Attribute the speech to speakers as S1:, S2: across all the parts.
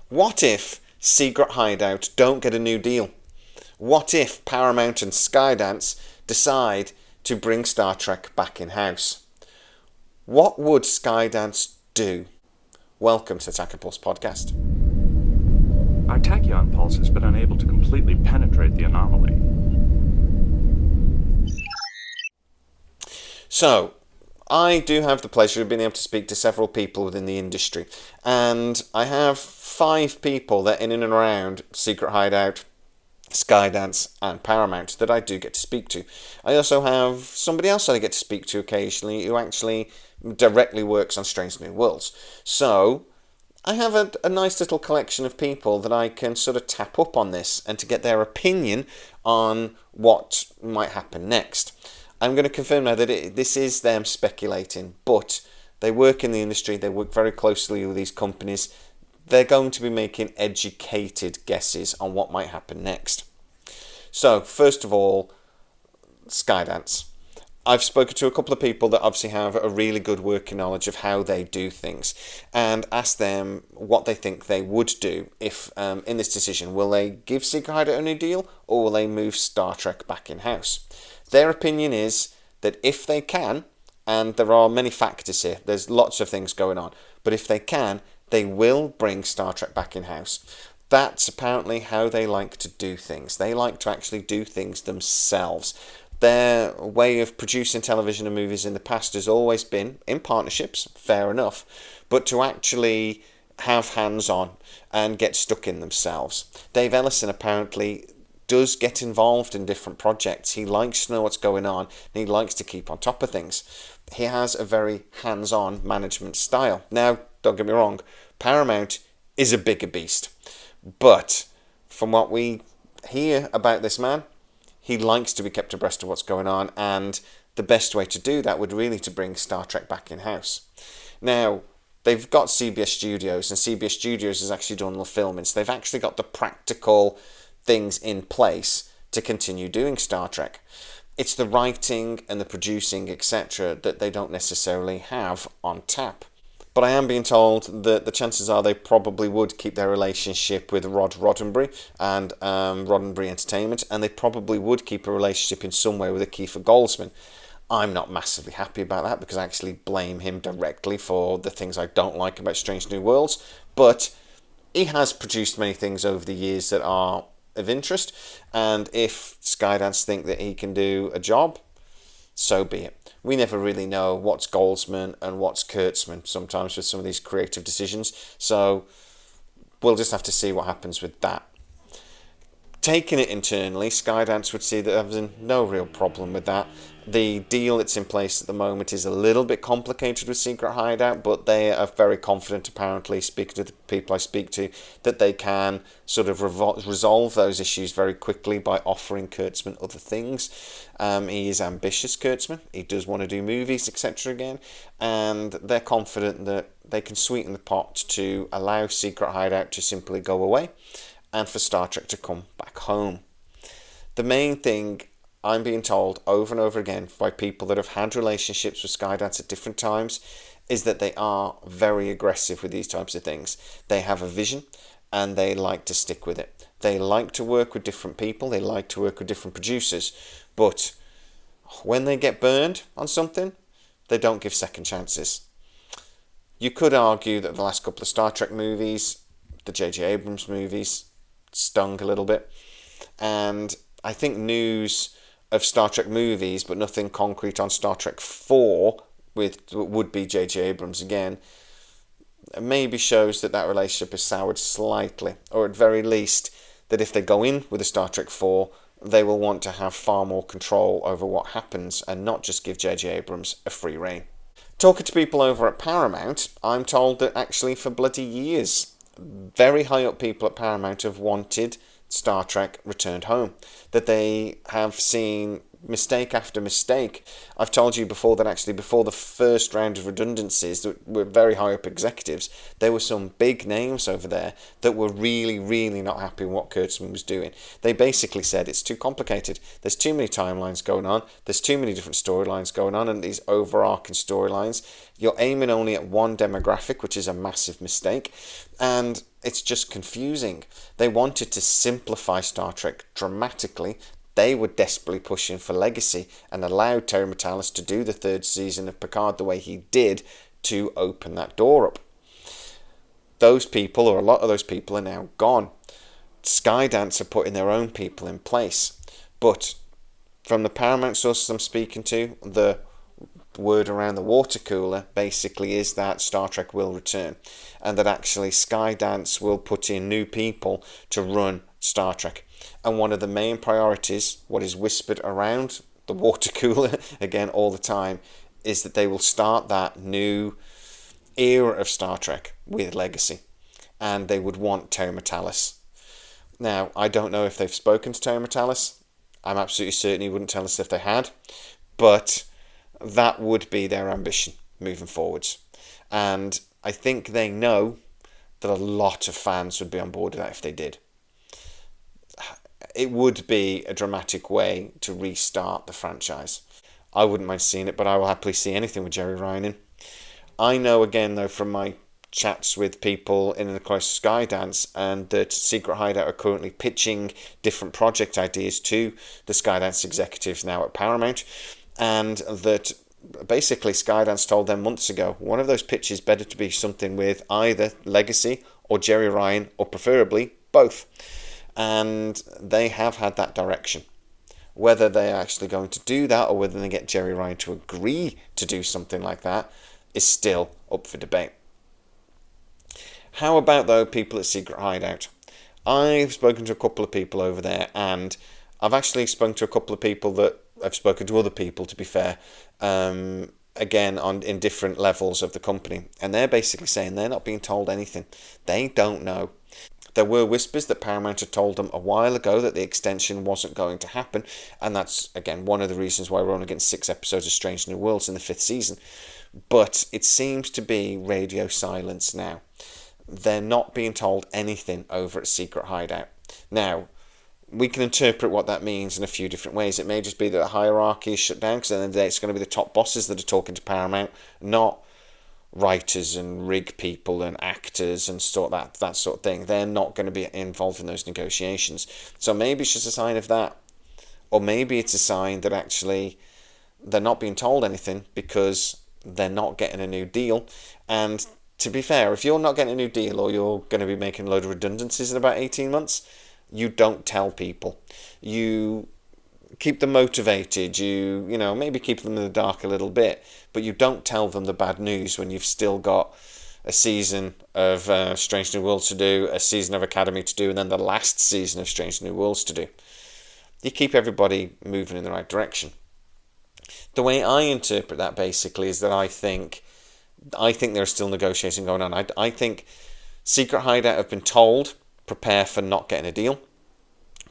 S1: What if Secret Hideout don't get a new deal? What if Paramount and Skydance decide to bring Star Trek back in-house? What would Skydance do? Welcome to the Tachyon Pulse podcast.
S2: Our tachyon pulse has been unable to completely penetrate the anomaly.
S1: So, I do have the pleasure of being able to speak to several people within the industry, and I have 5 people that are in and around Secret Hideout, Skydance and Paramount that I do get to speak to. I also have somebody else that I get to speak to occasionally who actually directly works on Strange New Worlds. So I have a nice little collection of people that I can sort of tap up on this and to get their opinion on what might happen next. I'm going to confirm now that this is them speculating, but they work in the industry, they work very closely with these companies. They're going to be making educated guesses on what might happen next. So, first of all, Skydance. I've spoken to a couple of people that obviously have a really good working knowledge of how they do things and asked them what they think they would do if, in this decision, will they give Secret Hideout a new deal or will they move Star Trek back in-house? Their opinion is that if they can, and there are many factors here, there's lots of things going on, but if they can, they will bring Star Trek back in-house. That's apparently how they like to do things. They like to actually do things themselves. Their way of producing television and movies in the past has always been in partnerships, fair enough, but to actually have hands-on and get stuck in themselves. Dave Ellison apparently does get involved in different projects. He likes to know what's going on and he likes to keep on top of things. He has a very hands-on management style. Now, don't get me wrong, Paramount is a bigger beast. But from what we hear about this man, he likes to be kept abreast of what's going on, and the best way to do that would really to bring Star Trek back in-house. Now, they've got CBS Studios, and CBS Studios has actually done the filming, so they've actually got the practical things in place to continue doing Star Trek. It's the writing and the producing, etc., that they don't necessarily have on tap. But I am being told that the chances are they probably would keep their relationship with Rod Roddenberry and Roddenberry Entertainment, and they probably would keep a relationship in some way with Kiefer Goldsman. I'm not massively happy about that because I actually blame him directly for the things I don't like about Strange New Worlds, but he has produced many things over the years that are of interest, and if Skydance think that he can do a job, so be it. We never really know what's Goldsman and what's Kurtzman sometimes with some of these creative decisions, so we'll just have to see what happens with that. Taking it internally, Skydance would see that there's no real problem with that. The deal that's in place at the moment is a little bit complicated with Secret Hideout, but they are very confident, apparently, speaking to the people I speak to, that they can sort of resolve those issues very quickly by offering Kurtzman other things. He is ambitious, Kurtzman. He does want to do movies, etc. again, and they're confident that they can sweeten the pot to allow Secret Hideout to simply go away and for Star Trek to come back home. The main thing I'm being told over and over again by people that have had relationships with Skydance at different times is that they are very aggressive with these types of things. They have a vision and they like to stick with it. They like to work with different people, they like to work with different producers, but when they get burned on something, they don't give second chances. You could argue that the last couple of Star Trek movies, the J.J. Abrams movies, stung a little bit, and I think news of Star Trek movies but nothing concrete on Star Trek 4 with would be J.J. Abrams again maybe shows that relationship is soured slightly, or at very least that if they go in with a Star Trek 4 they will want to have far more control over what happens and not just give J.J. Abrams a free rein. Talking to people over at Paramount, I'm told that actually for bloody years very high up people at Paramount have wanted Star Trek returned home, that they have seen mistake after mistake. I've told you before that actually before the first round of redundancies that were very high up executives, there were some big names over there that were really, really not happy with what Kurtzman was doing. They basically said it's too complicated. There's too many timelines going on. There's too many different storylines going on, and these overarching storylines. You're aiming only at one demographic, which is a massive mistake, and it's just confusing. They wanted to simplify Star Trek dramatically. They were desperately pushing for legacy and allowed Terry Matalas to do the third season of Picard the way he did to open that door up. Those people, or a lot of those people, are now gone. Skydance are putting their own people in place. But from the Paramount sources I'm speaking to, the word around the water cooler basically is that Star Trek will return, and that actually Skydance will put in new people to run Star Trek. And one of the main priorities, what is whispered around the water cooler again all the time, is that they will start that new era of Star Trek with legacy, and they would want Terry Matalas. Now, I don't know if they've spoken to Terry Matalas. I'm absolutely certain he wouldn't tell us if they had, but that would be their ambition moving forwards. And I think they know that a lot of fans would be on board with that if they did. It would be a dramatic way to restart the franchise. I wouldn't mind seeing it, but I will happily see anything with Jerry Ryan in. I know again though from my chats with people in the close Skydance, and that Secret Hideout are currently pitching different project ideas to the Skydance executives now at Paramount, and that basically Skydance told them months ago one of those pitches better to be something with either legacy or Jerry Ryan, or preferably both. And they have had that direction. Whether they're actually going to do that, or whether they get Jerry Ryan to agree to do something like that, is still up for debate. How about, though, people at Secret Hideout? I've spoken to a couple of people over there, and I've actually spoken to a couple of people that I've spoken to other people, to be fair, again, in different levels of the company. And they're basically saying they're not being told anything. They don't know. There were whispers that Paramount had told them a while ago that the extension wasn't going to happen, and that's, again, one of the reasons why we're only getting 6 episodes of Strange New Worlds in the 5th season. But it seems to be radio silence now. They're not being told anything over at Secret Hideout. Now, we can interpret what that means in a few different ways. It may just be that the hierarchy is shut down, because at the end of the day it's going to be the top bosses that are talking to Paramount, not writers and rig people and actors and that sort of thing. They're not going to be involved in those negotiations. So maybe it's just a sign of that. Or maybe it's a sign that actually they're not being told anything because they're not getting a new deal. And to be fair, if you're not getting a new deal, or you're going to be making a load of redundancies in about 18 months, you don't tell people. You keep them motivated, you know, maybe keep them in the dark a little bit, but you don't tell them the bad news when you've still got a season of Strange New Worlds to do, a season of Academy to do, and then the last season of Strange New Worlds to do. You keep everybody moving in the right direction. The way I interpret that basically is that I think there's still negotiating going on. I think Secret Hideout have been told, prepare for not getting a deal.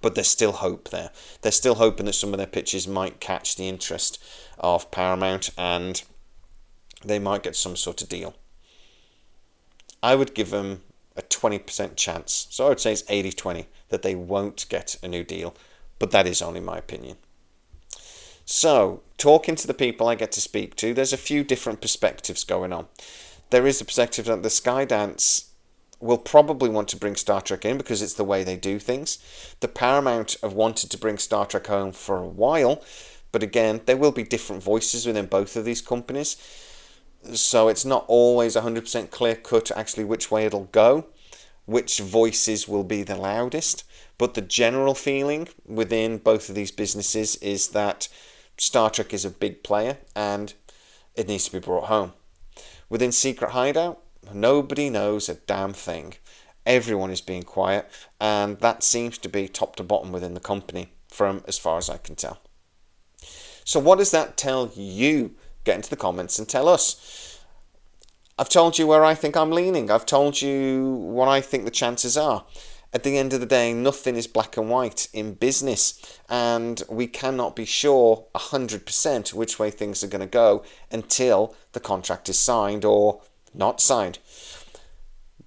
S1: But there's still hope there. They're still hoping that some of their pitches might catch the interest of Paramount and they might get some sort of deal. I would give them a 20% chance. So I would say it's 80-20 that they won't get a new deal. But that is only my opinion. So, talking to the people I get to speak to, there's a few different perspectives going on. There is the perspective that the Skydance will probably want to bring Star Trek in because it's the way they do things. The Paramount have wanted to bring Star Trek home for a while, but again, there will be different voices within both of these companies. So it's not always 100% clear cut actually which way it'll go, which voices will be the loudest. But the general feeling within both of these businesses is that Star Trek is a big player and it needs to be brought home. Within Secret Hideout, nobody knows a damn thing. Everyone is being quiet, and that seems to be top to bottom within the company, from as far as I can tell. So what does that tell you? Get into the comments and tell us. I've told you where I think I'm leaning. I've told you what I think the chances are. At the end of the day, nothing is black and white in business, and we cannot be sure 100% which way things are going to go until the contract is signed or not signed.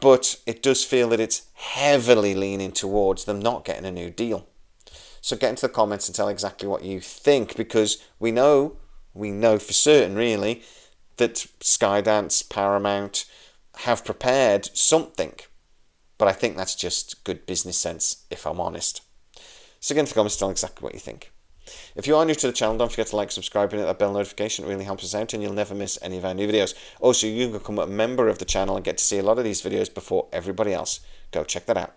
S1: But it does feel that it's heavily leaning towards them not getting a new deal. So get into the comments and tell exactly what you think, because we know for certain really that Skydance, Paramount have prepared something. But I think that's just good business sense, if I'm honest. So get into the comments and tell exactly what you think. If you are new to the channel, don't forget to like, subscribe, and hit that bell notification. It really helps us out and you'll never miss any of our new videos. Also, you can become a member of the channel and get to see a lot of these videos before everybody else. Go check that out.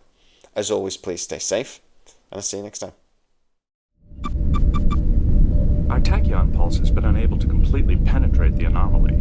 S1: As always, please stay safe, and I'll see you next time.
S2: Our tachyon pulse has been unable to completely penetrate the anomaly.